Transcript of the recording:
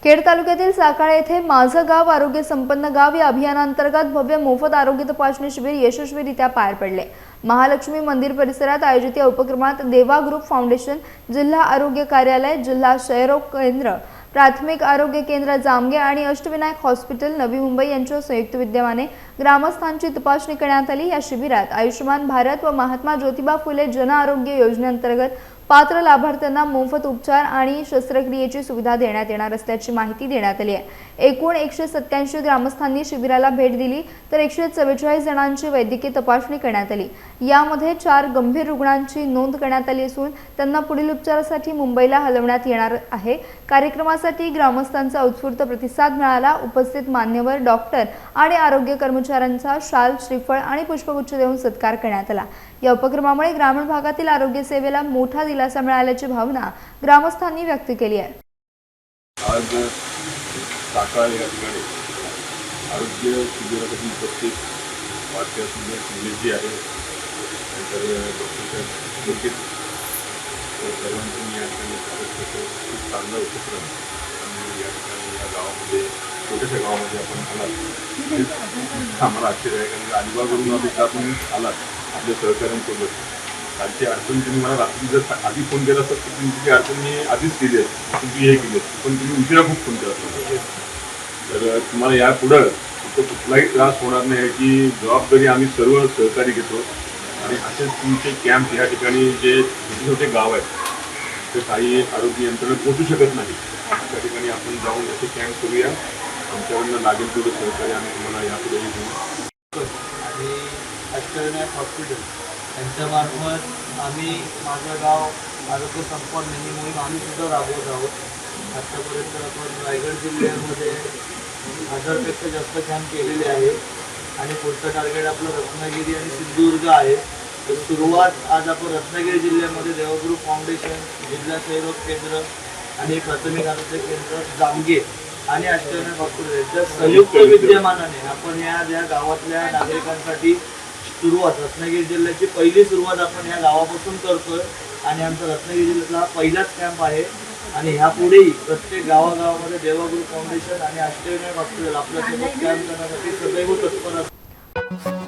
खेड तालुक्यातील साकाळ येथे माझं गाव आरोग्य संपन्न गाव या अभियानांतर्गत भव्य मोफत आरोग्य तपासणी शिबिर यशस्वीरित्या पार पडले। महालक्ष्मी मंदिर परिसरात आयोजित या उपक्रमात देवा ग्रुप फाउंडेशन, जिल्हा आरोग्य कार्यालय, जिल्हा क्षयरोग केंद्र, प्राथमिक आरोग्य केंद्र जामगे आणि अष्टविनायक हॉस्पिटल नवी मुंबई यांच्या संयुक्त विद्यमाने ग्रामस्थांची तपासणी करण्यात आली। या शिबिरात आयुष्यमान भारत व महात्मा ज्योतिबा फुले जन आरोग्य योजनेअंतर्गत पात्र लाभार्थ्यांना मोफत उपचार आणि शस्त्रक्रियेची सुविधा देण्यात येणार असल्याची माहिती देण्यात आली आहे। एकूण 187 ग्रामस्थांनी शिबिराला भेट दिली तर 144 जणांची वैद्यकीय तपासणी करण्यात आली। यामध्ये 4 गंभीर रुग्णांची नोंद करण्यात आली असून त्यांना पुढील उपचारासाठी मुंबईला हलवण्यात येणार आहे। कार्यक्रमासाठी ग्रामस्थांचा उत्स्फूर्त प्रतिसाद मिळाला। उपस्थित मान्यवर डॉक्टर आणि आरोग्य कर्मचाऱ्यांचा शाल, श्रीफळ आणि पुष्पगुच्छ देऊन सत्कार करण्यात आला। या उपक्रमामुळे ग्रामीण भागातील आरोग्य सेवेला मोठा दिलासा मिळाल्याची भावना ग्रामस्थांनी व्यक्त केली आहे। आज साकाळ या ठिकाणी आरोग्य शिबिरासाठी प्रत्येक वारकऱ्याची जी आहे नंतर डॉक्टर सर्वांचं मी या ठिकाणी खूप चांगला उपक्रम आणि या ठिकाणी या गावामध्ये छोट्याशा गावामध्ये आपण आलात आम्हाला आश्चर्य आहे, कारण अलिबागवरून आपण आलात आपल्या सहकाऱ्यांसोबत। कालची अडचण तुम्ही मला रात्री जर आधी फोन केला तर तुमची अडचण मी आधीच केली आहे, तुम्ही हे केली आहे, पण तुम्ही उशिरा खूप फोन केला। तर तुम्हाला यापुढं इथं कुठलाही त्रास होणार नाही याची जबाबदारी आम्ही सर्व सहकारी घेतो आणि असेच तुमचे कॅम्प या ठिकाणी जे छोटे छोटे गाव आहेत ते काही आरोग्य यंत्रणा पोहोचू शकत नाही, त्या ठिकाणी आपण जाऊन असे कॅम्प करूया। आमच्याकडनं लागेल तेवढं सहकार्य आम्ही तुम्हाला यापुढेही देऊ। आणि अष्टविनायक हॉस्पिटल यांच्यामार्फत आम्ही माझं गाव आरोग्य संपन्न ही मोहीम आम्ही सुद्धा राबवत आहोत। आत्तापर्यंत आपण रायगड जिल्ह्यामध्ये 1000पेक्षा जास्त कॅम्प केलेले आहे आणि पुढचं टार्गेट आपलं रत्नागिरी आणि सिंधुदुर्ग आहे। तर सुरुवात आज आपण रत्नागिरी जिल्ह्यामध्ये देवगुरु फाउंडेशन, जिल्हा क्षयरोग केंद्र आणि प्राथमिक आरोग्य केंद्र जामगे आणि अष्टविनायक हॉस्पिटल यांच्या संयुक्त विद्यमानाने आपण या गावातल्या नागरिकांसाठी सुरुवात, रत्नागिरी जिल्ह्याची पहिली सुरुवात आपण या गावापासून करतोय आणि आमचा रत्नागिरी जिल्ह्यातला हा पहिलाच कॅम्प आहे आणि ह्यापुढेही प्रत्येक गावागावामध्ये देवगुरु फाउंडेशन आणि अष्टविनायक हॉस्पिटल आपल्यासोबत कॅम्प करण्यासाठी सदैव तत्पर असतात।